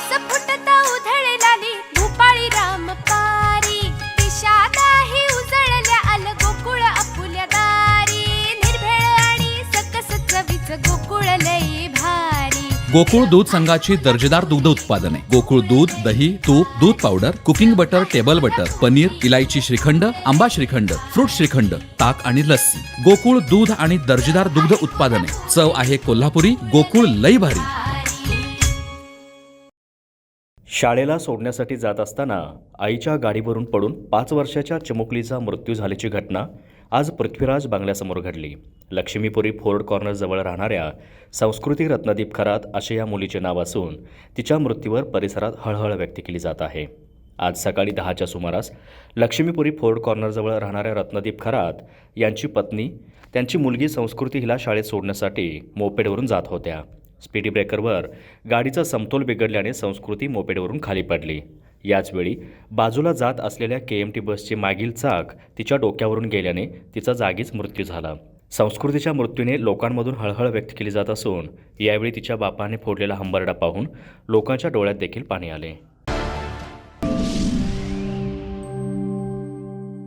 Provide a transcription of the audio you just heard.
केस फुटता उधळलाली भूपाळी रामपारी दिशादाही उजळल्या आल गोकुळ आपुल्या दारी निर्भेळ आणि सकस चवीच गोकुळ लई भारी गोकुळ दूध संघाची दर्जेदार दुग्ध उत्पादने गोकुळ दूध, दही, तूप, दूध powder, cooking butter, table butter, paneer, इलायची श्रीखंड, आंबा श्रीखंड, फ्रूट श्रीखंड, ताक आणि लस्सी. गोकुळ दूध आणि दर्जेदार दुग्ध उत्पादने. चव आहे कोल्हापुरी. गोकुळ लई भारी. शाळेला सोडण्यासाठी जात असताना आईच्या गाडीवरून पडून 5 वर्षाच्या चिमुकलीचा मृत्यू झाल्याची घटना आज पृथ्वीराज बंगल्यासमोर घडली. लक्ष्मीपुरी फोर्ड कॉर्नरजवळ राहणाऱ्या संस्कृती रत्नदीप खरात असे या मुलीचे नाव असून तिच्या मृत्यूवर परिसरात हळहळ व्यक्त केली जात आहे. आज सकाळी 10च्या सुमारास लक्ष्मीपुरी फोर्ड कॉर्नरजवळ राहणाऱ्या रत्नदीप खरात यांची पत्नी त्यांची मुलगी संस्कृती हिला शाळेत सोडण्यासाठी मोपेडवरून जात होत्या. स्पीडी ब्रेकरवर गाडीचा समतोल बिघडल्याने संस्कृती मोपेडवरून खाली पडली. याचवेळी बाजूला जात असलेल्या KMT बसचे मागील चाक तिच्या डोक्यावरून गेल्याने तिचा जागीच मृत्यू झाला. संस्कृतीच्या मृत्यूने लोकांमधून हळहळ व्यक्त केली जात असून यावेळी तिच्या बापाने फोडलेला हंबरडा पाहून लोकांच्या डोळ्यात देखील पाणी आले.